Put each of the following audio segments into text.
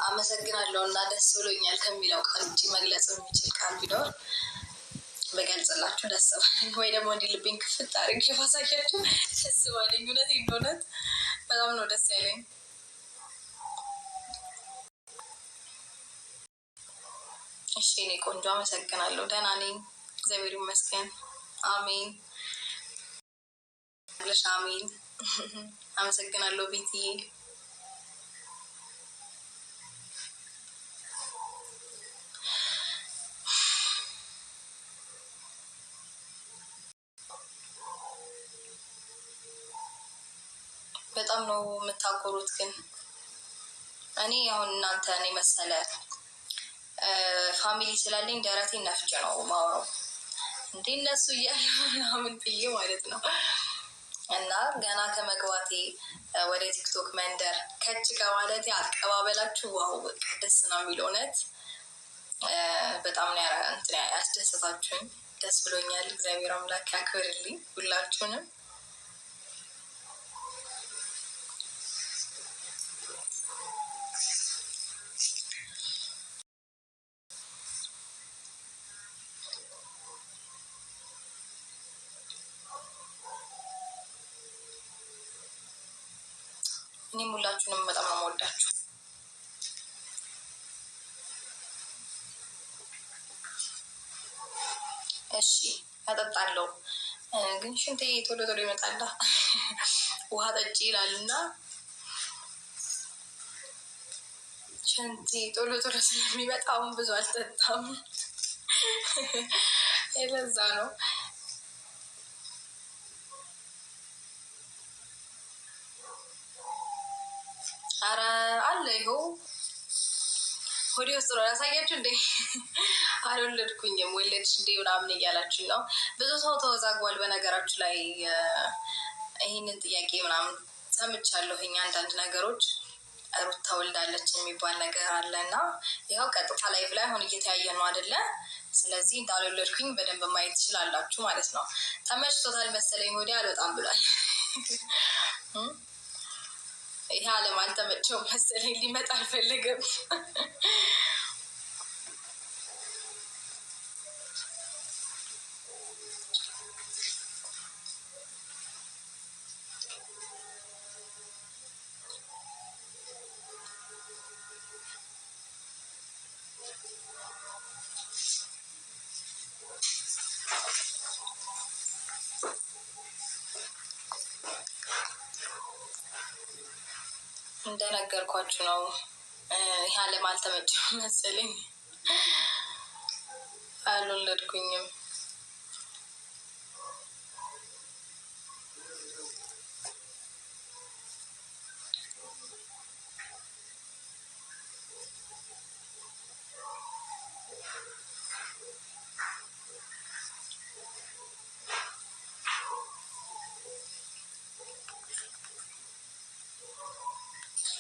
አመሰግናለሁ እና ደስ ብሎኛል ከሚለው ቃል ውጭ መግለጽ የሚችል ቃል ቢኖር በገልጽላችሁ ደስ ባለኝ፣ ወይ ደግሞ እንዲህ ልቤን ክፍት አድርጌ ባሳያችሁ ደስ ባለኝ። እውነት በጣም ነው ደስ ያለኝ። እሺ እኔ ቆንጆ አመሰግናለሁ። ደህና ነኝ፣ እግዚአብሔር ይመስገን። አሜን ብለሽ አሜን። አመሰግናለሁ ቤትዬ። በጣም ነው የምታኮሩት። ግን እኔ አሁን እናንተን የመሰለ ፋሚሊ ስላለኝ ደረቴን ነፍቼ ነው ማውራው እንዴ እነሱ እያለ ምናምን ብዬ ማለት ነው። እና ገና ከመግባቴ ወደ ቲክቶክ መንደር ከች ከማለቴ አቀባበላችሁ ዋው በቃ ደስ ነው የሚለው። እውነት በጣም ነው ያስደሰታችሁኝ። ደስ ብሎኛል። እግዚአብሔር አምላክ ያክብርልኝ ሁላችሁንም። እኔም ሁላችሁንም በጣም ነው የምወዳችሁ። እሺ እጠጣለሁ፣ ግን ሽንቴ ቶሎ ቶሎ ይመጣል። ውሃ ጠጪ ይላል እና ሽንቴ ቶሎ ቶሎ ስለሚመጣ አሁን ብዙ አልጠጣም። የለዛ ነው። አረ አለ ይኸው ሆዴ ውስጥ ነው። ያሳያችሁ እንዴ? አልወለድኩኝም ወለድሽ እንዴ ምናምን እያላችሁ ነው። ብዙ ሰው ተወዛግቧል። በነገራችሁ ላይ ይህንን ጥያቄ ምናምን ሰምቻለሁኝ። አንዳንድ ነገሮች ሩታ ወልዳለች የሚባል ነገር አለ እና ይኸው ቀጥታ ላይቭ ላይ አሁን እየተያየ ነው አይደለ? ስለዚህ እንዳልወለድኩኝ በደንብ ማየት ትችላላችሁ ማለት ነው። ተመችቶታል መሰለኝ። ሆዴ አልወጣም ብሏል። ይሄ ዓለም አልተመቸውም መሰለኝ፣ ሊመጣ አልፈለገም። እንደነገርኳችሁ ነው። ይህ ዓለም አልተመቸውም መሰለኝ፣ አልወለድኩኝም።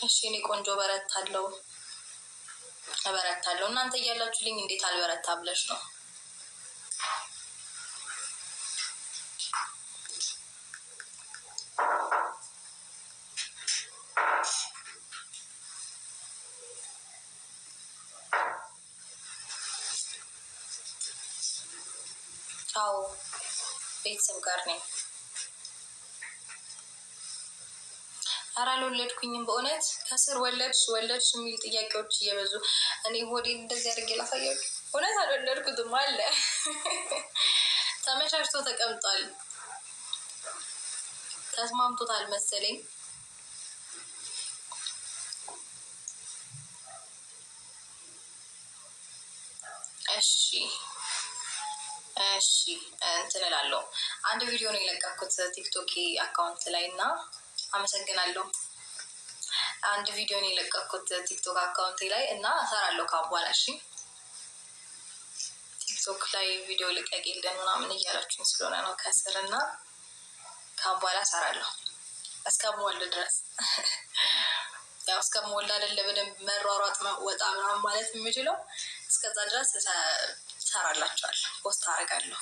እሺ እኔ ቆንጆ እበረታለሁ። እናንተ እያላችሁልኝ እንዴት አልበረታ ብለሽ ነው? አዎ ቤተሰብ ጋር ነኝ። ኧረ አልወለድኩኝም በእውነት። ከስር ወለድሽ የሚል ጥያቄዎች እየበዙ እኔ ሆዴ እንደዚህ አድርጌ ላሳያችሁ። እውነት አልወለድኩትም አለ። ተመቻችቶ ተቀምጧል። ተስማምቶታል መሰለኝ። እሺ እንትን እላለሁ። አንድ ቪዲዮ ነው የለቀኩት ቲክቶክ አካውንት ላይ እና አመሰግናለሁ። አንድ ቪዲዮ ነው የለቀኩት ቲክቶክ አካውንት ላይ እና እሰራለሁ ከበኋላ። እሺ ቲክቶክ ላይ ቪዲዮ ልቀቂልን ምናምን እያላችሁኝ ስለሆነ ነው ከስር እና ከበኋላ እሰራለሁ እስከምወልድ ድረስ። ያው እስከምወልድ አይደለ በደንብ መሯሯጥ ወጣ ምናምን ማለት የሚችለው። እስከዛ ድረስ እሰራላችኋለሁ፣ ፖስት አደርጋለሁ።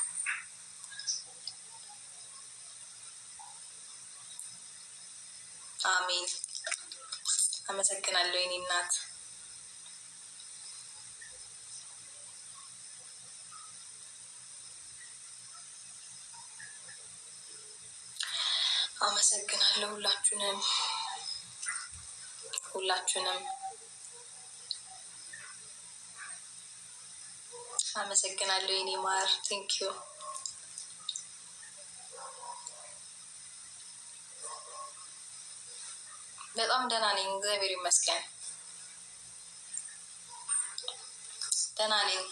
አሜን። አመሰግናለሁ የኔ እናት። አመሰግናለሁ ሁላችሁንም አመሰግናለሁ የኔ ማር ቴንኪዩ። በጣም ደህና ነኝ፣ እግዚአብሔር ይመስገን ደህና ነኝ።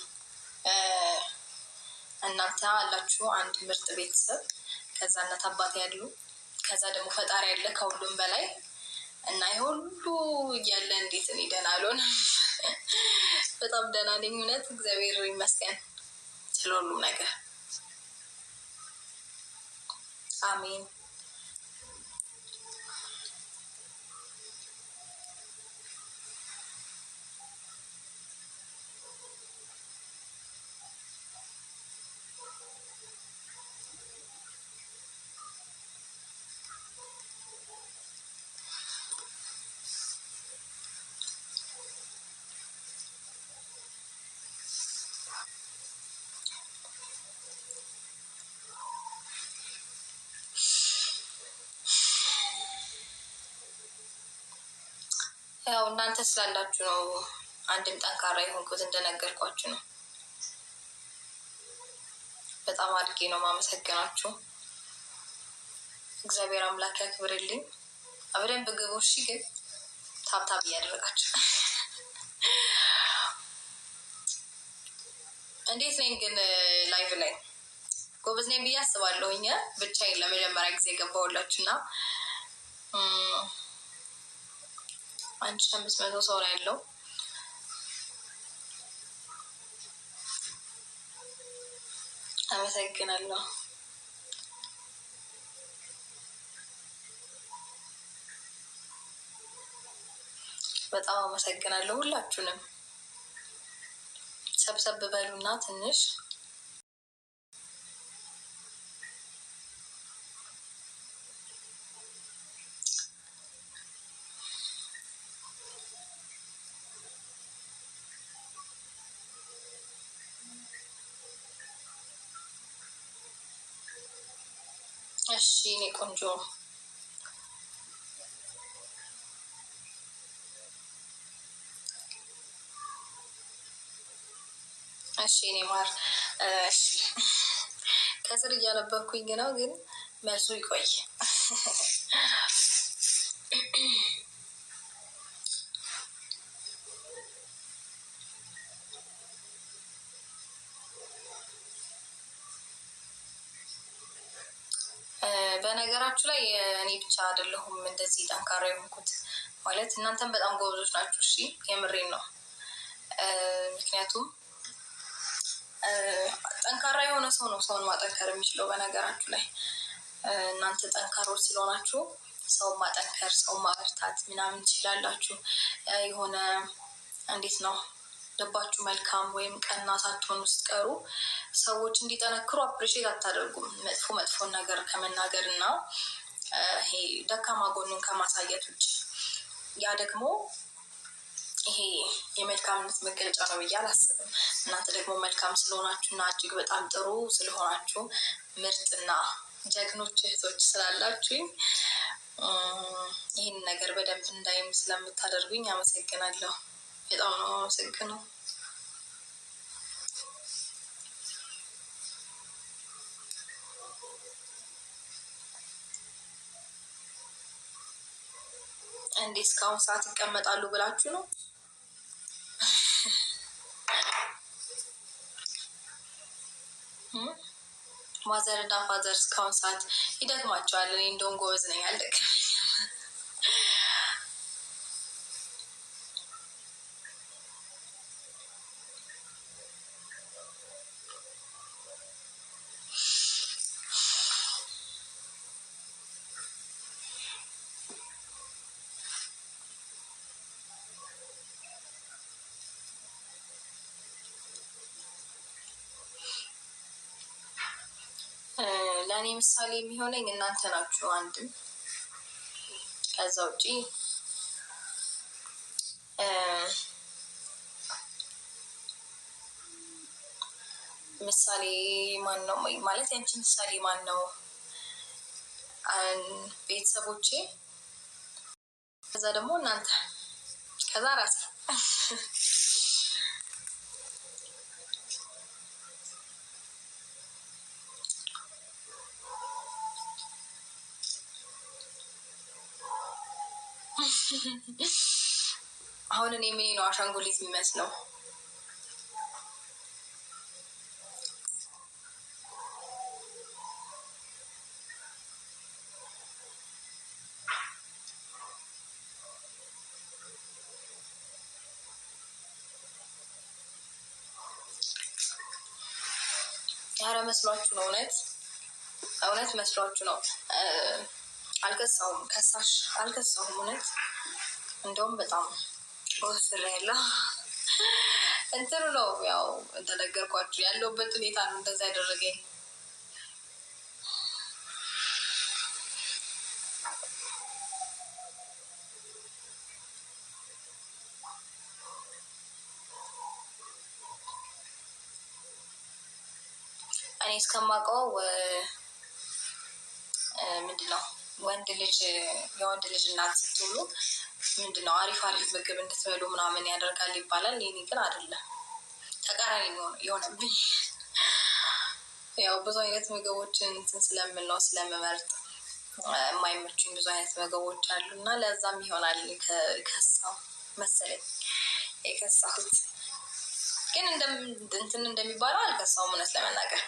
እናንተ አላችሁ አንድ ምርጥ ቤተሰብ፣ ከዛ እናት አባት ያሉ፣ ከዛ ደግሞ ፈጣሪ ያለ ከሁሉም በላይ እና የሁሉ እያለ እንዴት እኔ ደህና አልሆንም? በጣም ደህና ነኝ እውነት እግዚአብሔር ይመስገን ስለሁሉም ነገር አሜን። ያው እናንተ ስላላችሁ ነው አንድም ጠንካራ የሆንኩት፣ እንደነገርኳችሁ ነው። በጣም አድርጌ ነው ማመሰግናችሁ። እግዚአብሔር አምላክ ያክብርልኝ። አብረን በግቡ። እሺ፣ ግን ታብታብ እያደረጋችሁ እንዴት ነኝ? ግን ላይቭ ላይ ጎበዝ ነኝ ብዬ አስባለሁ። እኛ ብቻዬን ለመጀመሪያ ጊዜ ገባሁላችሁ እና 1500 ሰው ነው ያለው። አመሰግናለሁ። በጣም አመሰግናለሁ ሁላችሁንም። ሰብሰብ በሉና ትንሽ እሺ እኔ ቆንጆ እሺ እኔ ማር እሺ ከስር እያነበብኩኝ ነው፣ ግን መልሱ ይቆይ። በነገራችሁ ላይ እኔ ብቻ አይደለሁም እንደዚህ ጠንካራ የሆንኩት፣ ማለት እናንተም በጣም ጎበዞች ናችሁ። እሺ የምሬን ነው። ምክንያቱም ጠንካራ የሆነ ሰው ነው ሰውን ማጠንከር የሚችለው። በነገራችሁ ላይ እናንተ ጠንካሮች ስለሆናችሁ ሰው ማጠንከር፣ ሰው ማበርታት ምናምን ትችላላችሁ። የሆነ እንዴት ነው ልባችሁ መልካም ወይም ቀና ሳትሆኑ ስትቀሩ ሰዎች እንዲጠነክሩ አፕሪሼት አታደርጉም። መጥፎን ነገር ከመናገር እና ይሄ ደካማ ጎኑን ከማሳየት ውጭ። ያ ደግሞ ይሄ የመልካምነት መገለጫ ነው ብዬ አላስብም። እናንተ ደግሞ መልካም ስለሆናችሁ እና እጅግ በጣም ጥሩ ስለሆናችሁ ምርጥና ጀግኖች እህቶች ስላላችሁኝ ይህን ነገር በደንብ እንዳይም ስለምታደርጉኝ አመሰግናለሁ። በጣም ነው አመሰግነው። እንዴ እስካሁን ሰዓት ይቀመጣሉ ብላችሁ ነው? ማዘር እና ፋዘር እስካሁን ሰዓት ይደግማቸዋል። እኔ እንደውም ጎበዝ ነኝ አልደግመኝም። ለእኔ ምሳሌ የሚሆነኝ እናንተ ናችሁ አንድም። ከዛ ውጪ ምሳሌ ማን ነው ማለት ያንቺ ምሳሌ ማን ነው? ቤተሰቦቼ፣ ከዛ ደግሞ እናንተ፣ ከዛ ራሴ። አሁን እኔ ምን ነው አሻንጉሊት የሚመስለው? ያረ መስሏችሁ ነው? እውነት መስሏችሁ ነው? አልከሳውም፣ ከሳሽ አልከሳውም። እውነት እንደውም በጣም ወፍር ያለ እንትኑ ነው። ያው እንደነገርኳችሁ ያለውበት ሁኔታ ነው እንደዛ ያደረገኝ። እኔ እስከማውቀው ምንድነው የወንድ ልጅ እናት ስትሆኑ ምንድነው አሪፍ ምግብ እንድትበሉ ምናምን ያደርጋል ይባላል። እኔ ግን አይደለም፣ ተቃራኒ የሆነብኝ። ያው ብዙ አይነት ምግቦችን እንትን ስለምል ነው ስለምመርጥ የማይመቹኝ ብዙ አይነት ምግቦች አሉ እና ለዛም ይሆናል ከሳው መሰለኝ የከሳሁት። ግን እንትን እንደሚባለው አልከሳውም እውነት ለመናገር።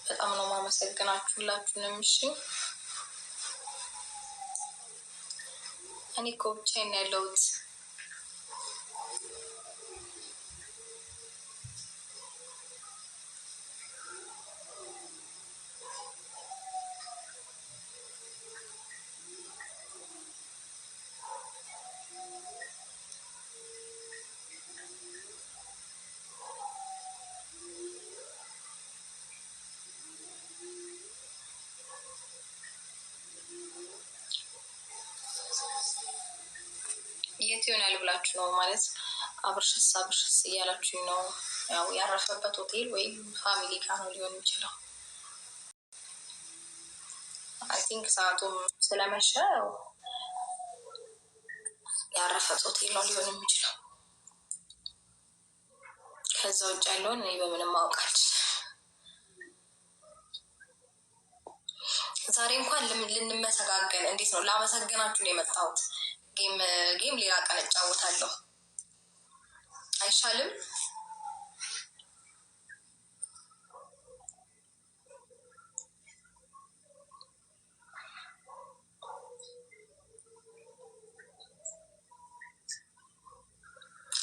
በጣም ነው ማመሰግናችሁ ሁላችሁንም። እሺ እኔ እኮ ብቻዬን ያለሁት። የት ይሆናል ብላችሁ ነው ማለት አብርሽስ እያላችሁ ነው። ያው ያረፈበት ሆቴል ወይም ፋሚሊ ጋር ነው ሊሆን የሚችለው። አይ ቲንክ ሰዓቱም ስለመሸ ያረፈበት ሆቴል ነው ሊሆን የሚችለው። ከዛ ውጭ ያለውን እኔ በምንም አውቃለሁ። ዛሬ እንኳን ልንመሰጋገን እንዴት ነው? ላመሰግናችሁ ነው የመጣሁት። ጌም ሌላ ቀን እጫወታለሁ አይሻልም?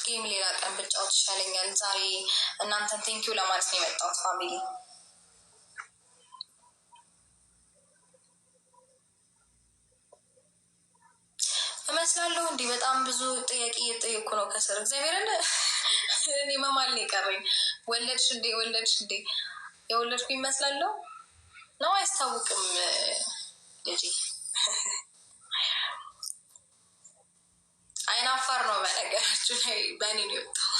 ጌም ሌላ ቀን ብጫወት ይሻለኛል። ዛሬ እናንተን ቴንኪው ለማለት ነው የመጣሁት ፋሚሊ። እመስላለሁ እንዲህ በጣም ብዙ ጥያቄ እየጠየኩ ነው ከስር። እግዚአብሔርን እኔ መማል ነው የቀረኝ። ወለድሽ እንዴ? የወለድኩ ይመስላለሁ ነው? አያስታውቅም ልጄ። አይናፋር ነው በነገራችሁ ላይ፣ በእኔ ነው የወጣው።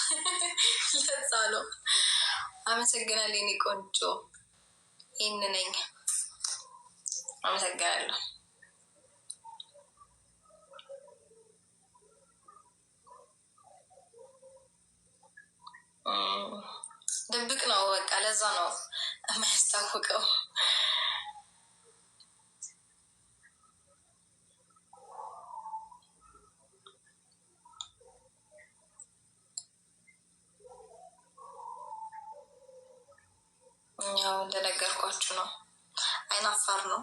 ለዛ ነው። አመሰግናለሁ የኔ ቆንጆ። ይህን ነኝ። አመሰግናለሁ። ድብቅ ነው በቃ፣ ለዛ ነው የማያስታውቀው። ያው እንደነገርኳችሁ ነው፣ አይናፋር ነው።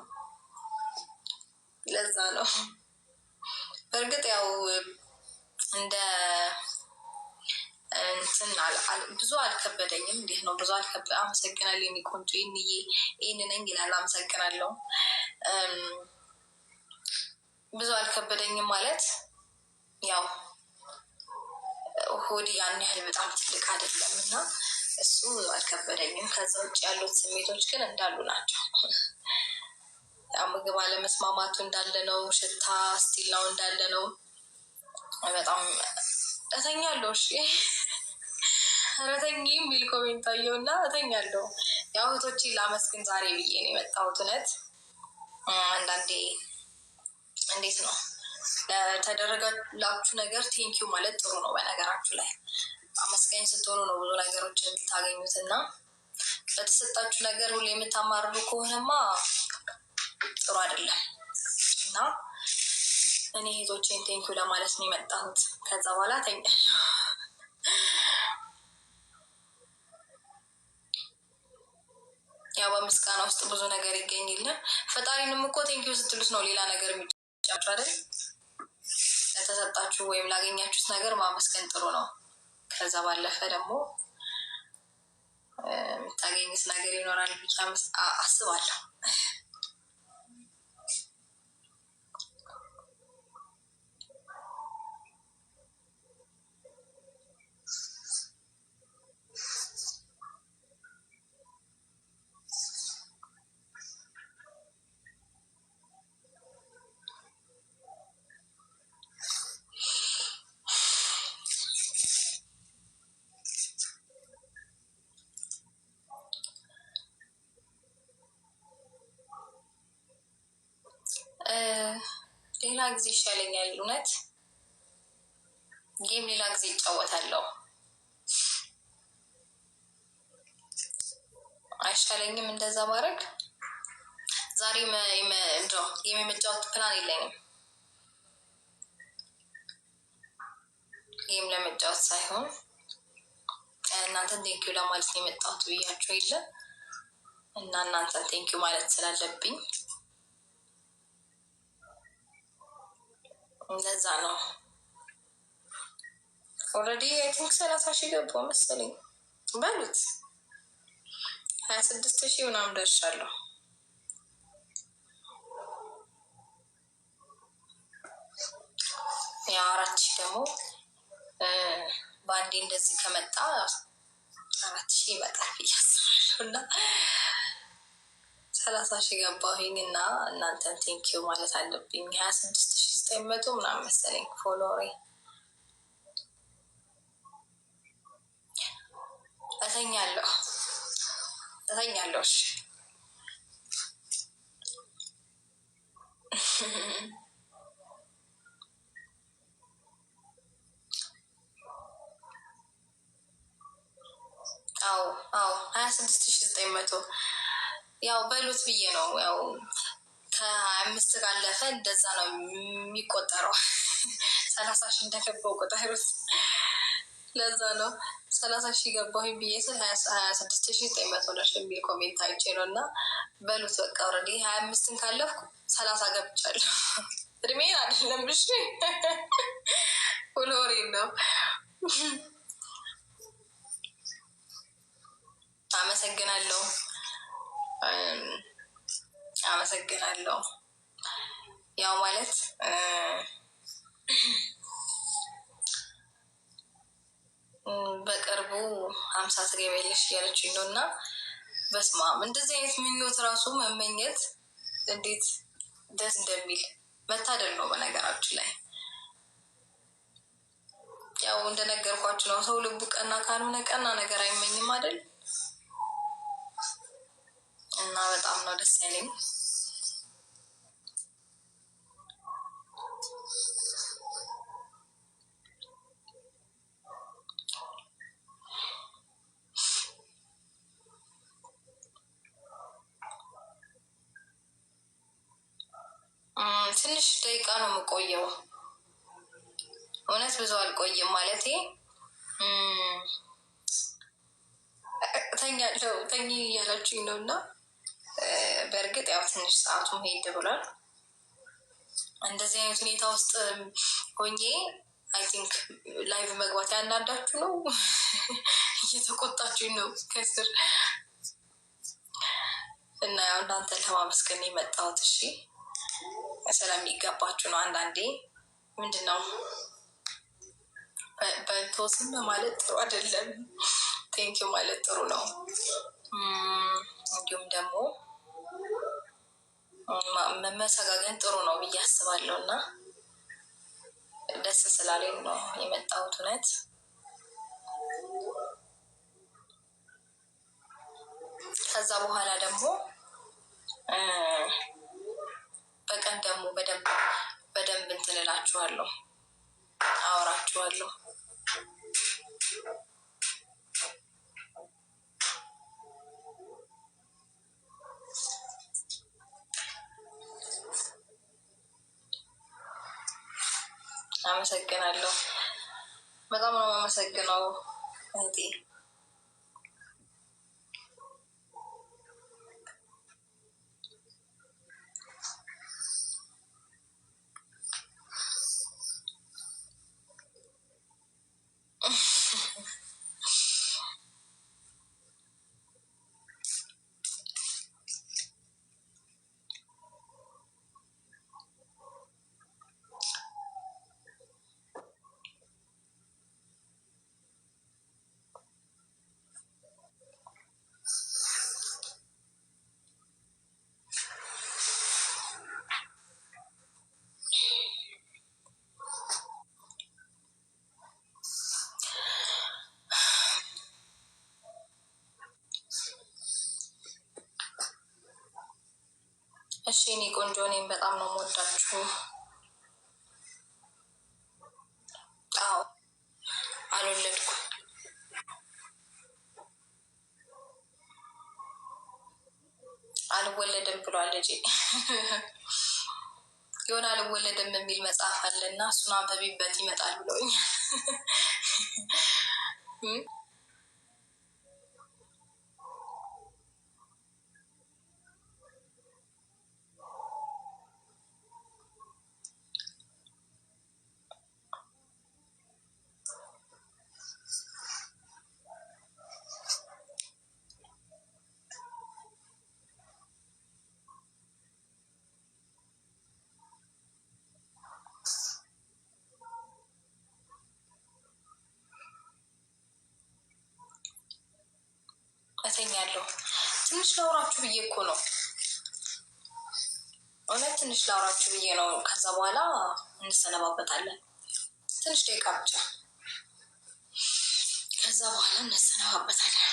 ለዛ ነው። በእርግጥ ያው እንደ እንትን ብዙ አልከበደኝም። እንዴት ነው ብዙ አልከበደ። አመሰግናለሁ የኔ ቆንጆ። ይህን ነኝ ይላል። አመሰግናለሁ። ብዙ አልከበደኝም ማለት ያው ሆዲ ያን ያህል በጣም ትልቅ አይደለም እና እሱ አልከበደኝም። ከዛ ውጭ ያሉት ስሜቶች ግን እንዳሉ ናቸው። ያው ምግብ አለመስማማቱ እንዳለ ነው። ሽታ ስቲል ነው እንዳለ ነው። በጣም እተኛለሁ። እሺ ረተኝ የሚል ኮሜንት አየሁ እና እተኛለሁ። ያው እህቶቼን ላመስግን ዛሬ ብዬ ነው የመጣሁት። እውነት አንዳንዴ እንዴት ነው ለተደረገላችሁ ነገር ቴንኪው ማለት ጥሩ ነው። በነገራችሁ ላይ አመስጋኝ ስትሆኑ ነው ብዙ ነገሮችን የምታገኙት እና በተሰጣችሁ ነገር ሁሌ የምታማርሩ ከሆነማ ጥሩ አይደለም እና እኔ እህቶቼን ቴንኪው ለማለት ነው የመጣሁት። ከዛ በኋላ ተኛለሁ። ያው በምስጋና ውስጥ ብዙ ነገር ይገኝልን። ፈጣሪንም እኮ ቴንኪው ስትሉት ነው ሌላ ነገር የሚጫወቱ አይደል? ለተሰጣችሁ ወይም ላገኛችሁት ነገር ማመስገን ጥሩ ነው። ከዛ ባለፈ ደግሞ የምታገኙት ነገር ይኖራል ብዬ አስባለሁ። ሌላ ጊዜ ይሻለኛል። እውነት ጌም ሌላ ጊዜ ይጫወታለሁ። አይሻለኝም እንደዛ ማድረግ። ዛሬ ጌም የመጫወት ፕላን የለኝም። ጌም ለመጫወት ሳይሆን እናንተን ቴንኪው ለማለት ነው የመጣሁት ብያቸው የለ እና እናንተን ቴንኪው ማለት ስላለብኝ እንደዛ ነው። ኦልሬዲ አይ ቲንክ 30,000 ገባሁ መሰለኝ በሉት 26,000 ምናምን ደርሻለሁ። ያው 4,000 ደግሞ በአንዴ እንደዚህ ከመጣ 4,000 ይመጣል ብዬ አስባለሁ እና 30,000 ገባሁኝ እና እናንተን ቴንኪው ማለት አለብኝ። 26,900 ምናምን መሰለኝ ፎሎወሬ። እተኛለሁ። እሺ አዎ 26,900 ያው በሉት ብዬ ነው። ያው ከ25 ካለፈ እንደዛ ነው የሚቆጠረው። 30,000 እንደገባው ቁጠሩት። ለዛ ነው 30,000 ገባሁኝ ብዬ ስል 26,900 ደርሽ የሚል ኮሜንት አይቼ ነው እና በሉት በቃ ኦልሬዲ 25ን ካለፍኩ 30 ገብቻለሁ። እድሜን አይደለም ብሽ ሁሎሬ ነው። አመሰግናለሁ። ያው ማለት በቅርቡ 50 ትገቢያለሽ እያለችኝ ነው እና በስመ አብ እንደዚህ አይነት ምኞት ራሱ መመኘት እንዴት ደስ እንደሚል መታደል ነው። በነገራችን ላይ ያው እንደነገርኳችሁ ነው። ሰው ልቡ ቀና ካልሆነ ቀና ነገር አይመኝም አይደል? እና በጣም ነው ደስ ያለኝ። ትንሽ ደቂቃ ነው የምቆየው። እውነት ብዙ አልቆይም ማለቴ ተኝ እያላችሁኝ ነው እና በእርግጥ ያው ትንሽ ሰዓቱም ሄድ ብሏል። እንደዚህ አይነት ሁኔታ ውስጥ ሆኜ አይ ቲንክ ላይቭ መግባት ያናዳችሁ ነው። እየተቆጣችሁኝ ነው ከስር እና ያው እናንተ ለማመስገን የመጣሁት። እሺ ስለሚገባችሁ ነው። አንዳንዴ ምንድን ነው በልቶስም ማለት ጥሩ አይደለም። ቴንኪው ማለት ጥሩ ነው። እንዲሁም ደግሞ መመሰጋገን ጥሩ ነው ብዬ አስባለሁ እና ደስ ስላለኝ ነው የመጣሁት እውነት። ከዛ በኋላ ደግሞ በቀን ደግሞ በደንብ እንትን እላችኋለሁ፣ አወራችኋለሁ። አመሰግናለሁ። በጣም ነው የማመሰግነው እህቴ። እሺ እኔ ቆንጆ፣ እኔም በጣም ነው የምወዳችሁ። አዎ አልወለድኩም። አልወለድም ብሏል ልጄ። የሆነ አልወለድም የሚል መጽሐፍ አለና እሱን አንብቢበት ይመጣል ብለውኛል። እተኛለሁ። ትንሽ ላውራችሁ ብዬ እኮ ነው፣ እውነት ትንሽ ላውራችሁ ብዬ ነው። ከዛ በኋላ እንሰነባበታለን። ትንሽ ደቂቃ ብቻ፣ ከዛ በኋላ እንሰነባበታለን።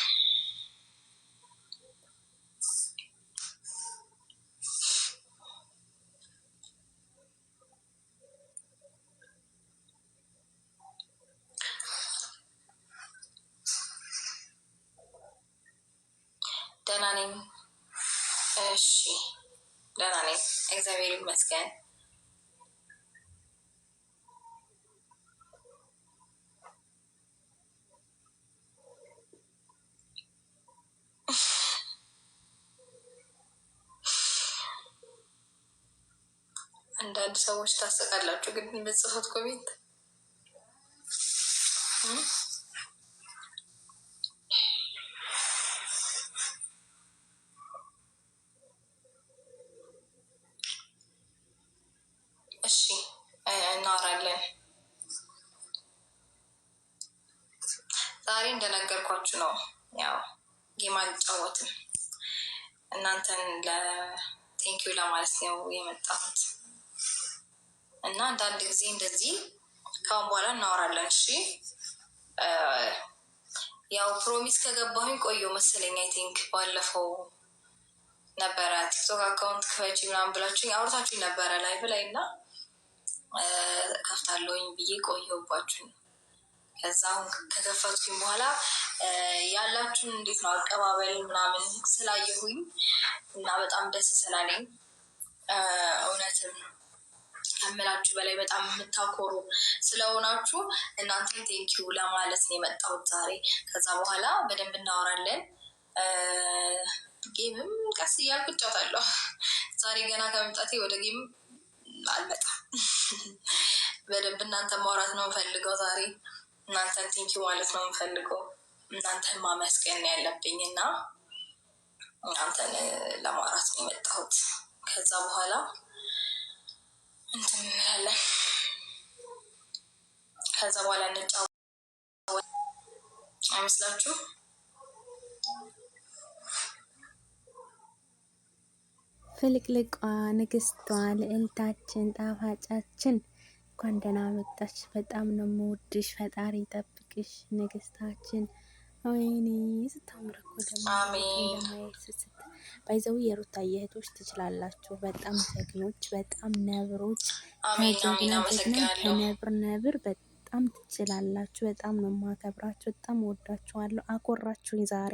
ደህና ነኝ። እሺ ደህና ነኝ፣ እግዚአብሔር ይመስገን። አንዳንድ ሰዎች ታሰቃላችሁ ግን በጽሁት ኮሜንት እሺ እናወራለን። ዛሬ እንደነገርኳችሁ ነው፣ ያው ጌም አልጫወትም። እናንተን ለቴንኪዩ ለማለት ነው የመጣሁት እና አንዳንድ ጊዜ እንደዚህ ካሁን በኋላ እናወራለን። እሺ ያው ፕሮሚስ ከገባሁኝ ቆየሁ መሰለኝ። አይ ቲንክ ባለፈው ነበረ ቲክቶክ አካውንት ክፈቺ ምናምን ብላችሁኝ አውርታችሁኝ ነበረ ላይቭ ላይ እና ከፍታለሁኝ ብዬ ቆየሁባችሁ። ከዛ አሁን ከከፈትኩኝ በኋላ ያላችሁን እንዴት ነው አቀባበል ምናምን ስላየሁኝ እና በጣም ደስ ስላለኝ እውነትም ከምላችሁ በላይ በጣም የምታኮሩ ስለሆናችሁ እናንተን ቴንኪዩ ለማለት ነው የመጣሁት ዛሬ። ከዛ በኋላ በደንብ እናወራለን። ጌምም ቀስ እያልኩ እጫወታለሁ። ዛሬ ገና ከመምጣቴ ወደ ጌም አልመጣም። በደንብ እናንተን ማውራት ነው የምፈልገው ዛሬ። እናንተን ቴንኪዩ ማለት ነው የምፈልገው። እናንተን ማመስገን ያለብኝ እና እናንተን ለማውራት ነው የመጣሁት። ከዛ በኋላ እንትን እንላለን። ከዛ በኋላ እንጫወት አይመስላችሁ? ፍልቅልቋ ንግስቷ ልዕልታችን ጣፋጫችን እንኳን ደህና መጣሽ። በጣም ነው የምወድሽ። ፈጣሪ ይጠብቅሽ ንግስታችን። ወይኔ ስታምር እኮ ደግሞ ለማየት ስስት ባይዘው የሩታዬ እህቶች ትችላላችሁ። በጣም ጀግኖች፣ በጣም ነብሮች። ከጀግና ጀግና ከነብር በጣም ትችላላችሁ። በጣም ነው የማከብራችሁ። በጣም ወዳችኋለሁ። አኮራችሁኝ ዛሬ።